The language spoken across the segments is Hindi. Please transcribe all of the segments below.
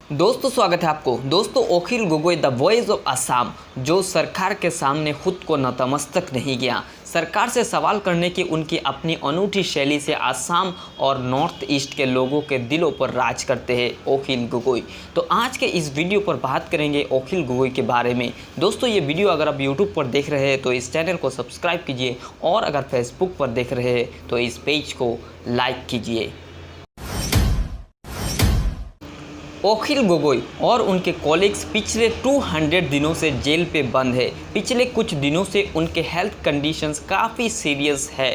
दोस्तों स्वागत है आपको। दोस्तों Akhil Gogoi the voice of Assam जो सरकार के सामने खुद को नतमस्तक नहीं किया, सरकार से सवाल करने की उनकी अपनी अनूठी शैली से असम और नॉर्थ ईस्ट के लोगों के दिलों पर राज करते हैं अखिल गोगोई। तो आज के इस वीडियो पर बात करेंगे अखिल गोगोई के बारे में। दोस्तों ये वीडियो अगर आप यूट्यूब पर देख रहे हैं तो इस चैनल को सब्सक्राइब कीजिए और अगर फेसबुक पर देख रहे हैं तो इस पेज को लाइक कीजिए। अखिल गोगोई और उनके कॉलीग्स पिछले 200 दिनों से जेल पे बंद है। पिछले कुछ दिनों से उनके हेल्थ कंडीशंस काफ़ी सीरियस है।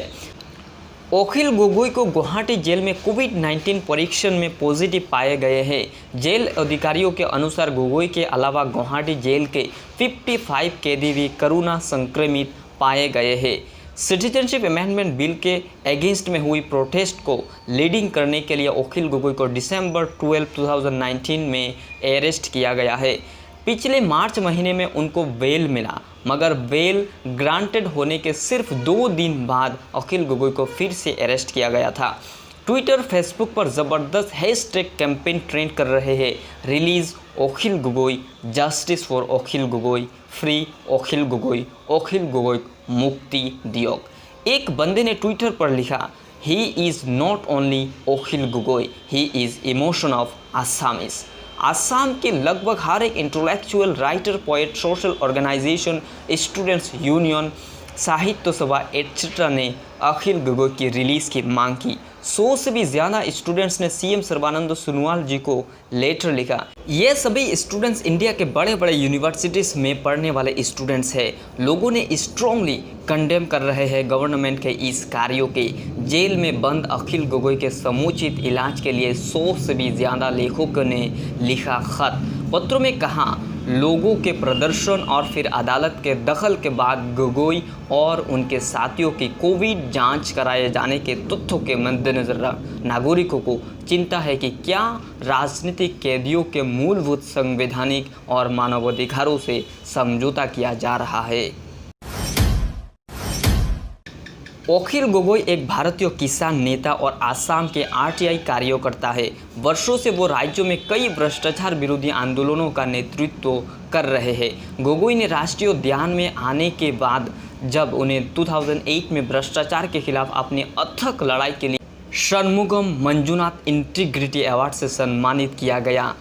अखिल गोगोई को गुवाहाटी जेल में कोविड-19 परीक्षण में पॉजिटिव पाए गए हैं। जेल अधिकारियों के अनुसार गोगोई के अलावा गुवाहाटी जेल के 55 कैदी भी कोरोना संक्रमित पाए गए हैं। सिटीजनशिप अमेंडमेंट बिल के अगेंस्ट में हुई प्रोटेस्ट को लीडिंग करने के लिए अखिल गोगोई को दिसंबर 12, 2019 में अरेस्ट किया गया है। पिछले मार्च महीने में उनको बेल मिला, मगर बेल ग्रांटेड होने के सिर्फ 2 दिन बाद अखिल गोगोई को फिर से अरेस्ट किया गया था। ट्विटर, फेसबुक पर ज़बरदस्त हैशटैग कैंपेन ट्रेंड कर रहे हैं। Release Akhil Gogoi, justice for Akhil Gogoi, free Akhil Gogoi मुक्ति दियोग। एक बंदे ने ट्विटर पर लिखा, he is not only Akhil Gogoi, he is emotion of Assamese. Assam के लगभग हर एक intellectual, writer, poet, social organisation, students union, Sahitya Sabha etcetera ने अखिल गोगोई की रिलीज़ की मांग की। 100 से भी ज़्यादा स्टूडेंट्स ने सीएम सर्बानंद सोनोवाल जी को लेटर लिखा। ये सभी स्टूडेंट्स इंडिया के बड़े बड़े यूनिवर्सिटीज़ में पढ़ने वाले स्टूडेंट्स हैं। लोगों ने स्ट्रॉन्गली कंडेम कर रहे हैं गवर्नमेंट के इस कार्यों के। जेल में बंद अखिल गोगोई के समुचित इलाज के लिए 100 से भी ज़्यादा लेखकों ने लिखा खत। पत्रों में कहा, लोगों के प्रदर्शन और फिर अदालत के दखल के बाद गोगोई और उनके साथियों की कोविड जांच कराए जाने के तथ्यों के मद्देनज़र नागरिकों को चिंता है कि क्या राजनीतिक कैदियों के मूलभूत संवैधानिक और मानवाधिकारों से समझौता किया जा रहा है। अखिल गोगोई एक भारतीय किसान नेता और आसाम के आरटीआई कार्यकर्ता है। वर्षों से वो राज्यों में कई भ्रष्टाचार विरोधी आंदोलनों का नेतृत्व कर रहे हैं। गोगोई ने राष्ट्रीय उद्यान में आने के बाद जब उन्हें 2008 में भ्रष्टाचार के खिलाफ अपनी अथक लड़ाई के लिए षणमुगम मंजुनाथ इंटीग्रिटी अवार्ड से सम्मानित किया गया,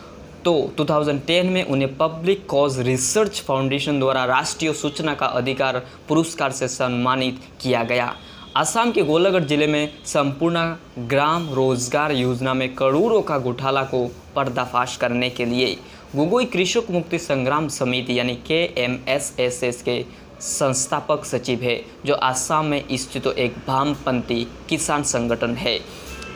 तो 2010 में उन्हें पब्लिक कॉज रिसर्च फाउंडेशन द्वारा राष्ट्रीय सूचना का अधिकार पुरस्कार से सम्मानित किया गया। असम के गोलाघाट जिले में संपूर्ण ग्राम रोजगार योजना में करोड़ों का घोटाला को पर्दाफाश करने के लिए गोगोई कृषक मुक्ति संग्राम समिति यानी KMSSS के संस्थापक सचिव है, जो असम में स्थित एक वामपंथी किसान संगठन है।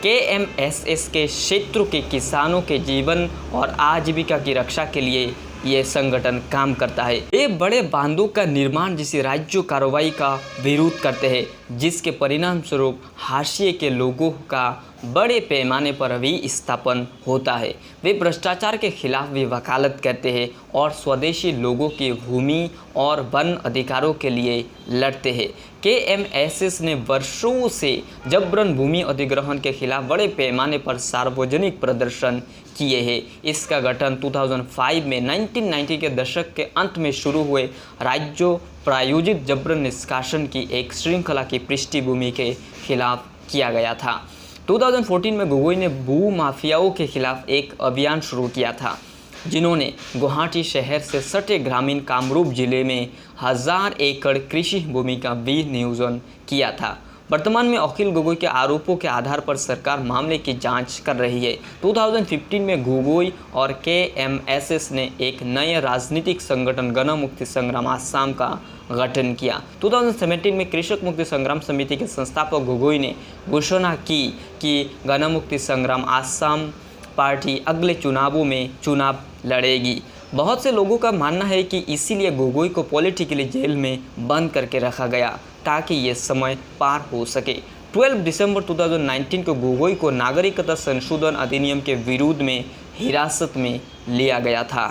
KMSS के क्षेत्र के किसानों के जीवन और आजीविका की रक्षा के लिए ये संगठन काम करता है। ये बड़े बांधों का निर्माण जैसी राज्य कार्रवाई का विरोध करते हैं, जिसके परिणाम स्वरूप हाशिए के लोगों का बड़े पैमाने पर विस्थापन होता है। वे भ्रष्टाचार के खिलाफ भी वकालत करते हैं और स्वदेशी लोगों की भूमि और वन अधिकारों के लिए लड़ते हैं। KMSS ने वर्षों से जबरन भूमि अधिग्रहण के खिलाफ बड़े पैमाने पर सार्वजनिक प्रदर्शन किए हैं। इसका गठन 2005 में 1990 के दशक के अंत में शुरू हुए राज्यों प्रायोजित जबरन निष्कासन की एक श्रृंखला की पृष्ठभूमि के खिलाफ किया गया था। 2014 में गोगोई ने भू माफियाओं के खिलाफ एक अभियान शुरू किया था, जिन्होंने गुवाहाटी शहर से सटे ग्रामीण कामरूप जिले में 1000 एकड़ कृषि भूमि का विनियोजन किया था। वर्तमान में अखिल गोगोई के आरोपों के आधार पर सरकार मामले की जांच कर रही है। 2015 में गोगोई और KMSS ने एक नए राजनीतिक संगठन गण मुक्ति संग्राम आसाम का गठन किया। 2017 में कृषक मुक्ति संग्राम समिति के संस्थापक गोगोई ने घोषणा की कि गण मुक्ति संग्राम आसाम पार्टी अगले चुनावों में चुनाव लड़ेगी। बहुत से लोगों का मानना है कि इसीलिए गोगोई को पॉलिटिकली जेल में बंद करके रखा गया ताकि ये समय पार हो सके। 12 दिसंबर 2019 को गोगोई को नागरिकता संशोधन अधिनियम के विरोध में हिरासत में लिया गया था।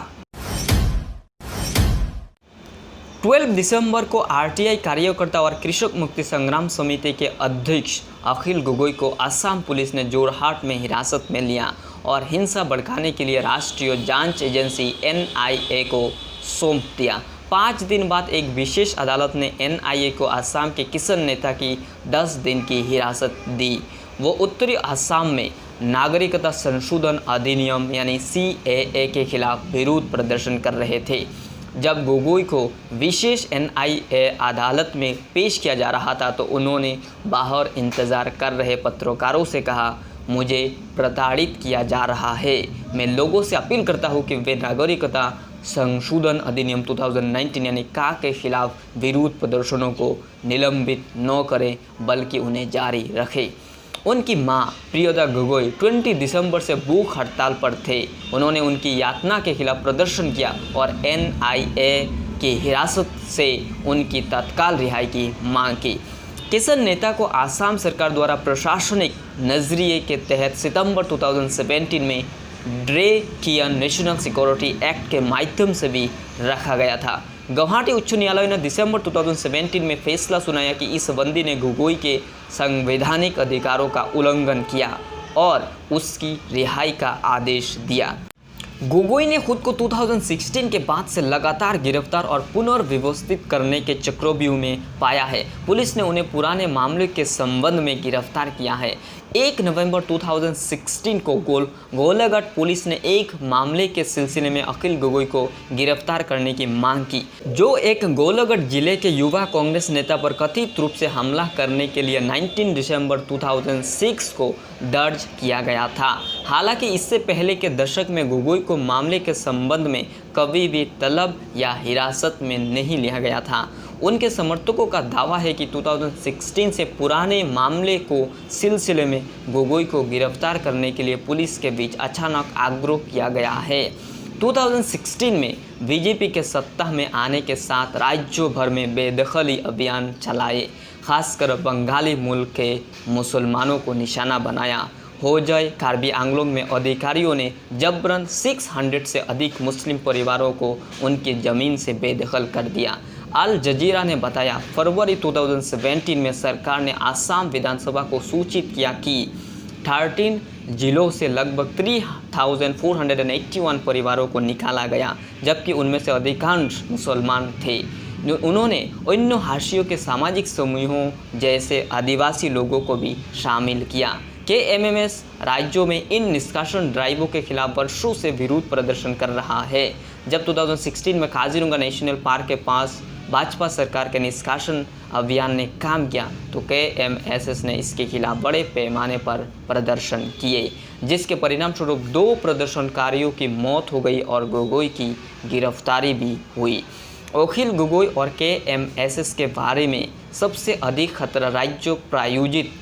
12 दिसंबर को आरटीआई कार्यकर्ता और कृषक मुक्ति संग्राम समिति के अध्यक्ष अखिल गोगोई को असम पुलिस ने जोरहाट में हिरासत में लिया और हिंसा भड़काने के लिए राष्ट्रीय जांच एजेंसी एनआईए को सौंप दिया। 5 दिन बाद एक विशेष अदालत ने एनआईए को असम के किसान नेता की 10 दिन की हिरासत दी। वो उत्तरी असम में नागरिकता संशोधन अधिनियम यानी सीएए के खिलाफ विरोध प्रदर्शन कर रहे थे। जब गोगोई को विशेष एनआईए अदालत में पेश किया जा रहा था तो उन्होंने बाहर इंतज़ार कर रहे पत्रकारों से कहा, मुझे प्रताड़ित किया जा रहा है। मैं लोगों से अपील करता हूं कि वे नागरिकता संशोधन अधिनियम 2019 यानी का के खिलाफ विरोध प्रदर्शनों को निलंबित न करें बल्कि उन्हें जारी रखें। उनकी मां प्रियदा गोगोई 20 दिसंबर से भूख हड़ताल पर थे। उन्होंने उनकी यातना के खिलाफ प्रदर्शन किया और एनआईए की हिरासत से उनकी तत्काल रिहाई की मांग की। किसान नेता को आसाम सरकार द्वारा प्रशासनिक नजरिए के तहत सितंबर 2017 में ड्रेकियन नेशनल सिक्योरिटी एक्ट के माध्यम से भी रखा गया था। गुवाहाटी उच्च न्यायालय ने दिसंबर 2017 में फैसला सुनाया कि इस बंदी ने गोगोई के संवैधानिक अधिकारों का उल्लंघन किया और उसकी रिहाई का आदेश दिया। गोगोई ने खुद को 2016 के बाद से लगातार गिरफ्तार और पुनर्व्यवस्थित करने के चक्रव्यूह में पाया है। पुलिस ने उन्हें पुराने मामले के संबंध में गिरफ्तार किया है। 1 नवंबर 2016 को गोलाघाट पुलिस ने एक मामले के सिलसिले में अखिल गोगोई को गिरफ्तार करने की मांग की, जो एक गोलाघाट जिले के युवा कांग्रेस नेता पर कथित रूप से हमला करने के लिए 19 दिसंबर 2006 को दर्ज किया गया था। हालांकि इससे पहले के दशक में गोगोई को मामले के संबंध में कभी भी तलब या हिरासत में नहीं लिया गया था। उनके समर्थकों का दावा है कि 2016 से पुराने मामले को सिलसिले में गोगोई को गिरफ्तार करने के लिए पुलिस के बीच अचानक आग्रह किया गया है। 2016 में बीजेपी के सत्ता में आने के साथ राज्य भर में बेदखली अभियान चलाए, खासकर बंगाली मूल के मुसलमानों को निशाना बनाया। होजाई कार्बी आंगलोंग में अधिकारियों ने जबरन 600 से अधिक मुस्लिम परिवारों को उनकी ज़मीन से बेदखल कर दिया। अल जजीरा ने बताया, फरवरी 2017 में सरकार ने आसाम विधानसभा को सूचित किया कि 13 जिलों से लगभग 3,481 परिवारों को निकाला गया, जबकि उनमें से अधिकांश मुसलमान थे। उन्होंने अन्य हाशियों के सामाजिक समूहों जैसे आदिवासी लोगों को भी शामिल किया। केएमएमएस राज्यों में इन निष्कासन ड्राइवों के खिलाफ वर्षों से विरोध प्रदर्शन कर रहा है। जब 2016 में काजीरंगा नेशनल पार्क के पास भाजपा सरकार के निष्कासन अभियान ने काम किया तो केएमएसएस ने इसके खिलाफ बड़े पैमाने पर प्रदर्शन किए, जिसके परिणाम स्वरूप 2 प्रदर्शनकारियों की मौत हो गई और गोगोई की गिरफ्तारी भी हुई। अखिल गोगोई और केएमएसएस के बारे में सबसे अधिक खतरा राज्य प्रायोजित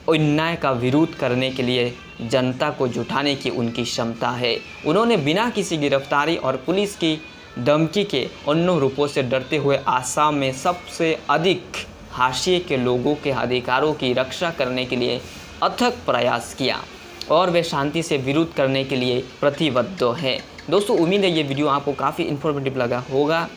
अन्याय का विरोध करने के लिए जनता को जुटाने की उनकी क्षमता है। उन्होंने बिना किसी गिरफ्तारी और पुलिस की धमकी के अन्य रूपों से डरते हुए आसाम में सबसे अधिक हाशिए के लोगों के अधिकारों की रक्षा करने के लिए अथक प्रयास किया और वे शांति से विरोध करने के लिए प्रतिबद्ध है। दोस्तों, उम्मीद है ये वीडियो आपको काफ़ी इन्फॉर्मेटिव लगा होगा।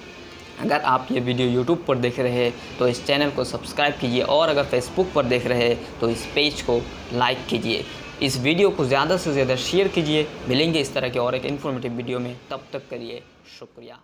अगर आप ये वीडियो YouTube पर देख रहे हैं तो इस चैनल को सब्सक्राइब कीजिए और अगर Facebook पर देख रहे हैं तो इस पेज को लाइक कीजिए। इस वीडियो को ज़्यादा से ज़्यादा शेयर कीजिए। मिलेंगे इस तरह के और एक इन्फॉर्मेटिव वीडियो में, तब तक करिए शुक्रिया।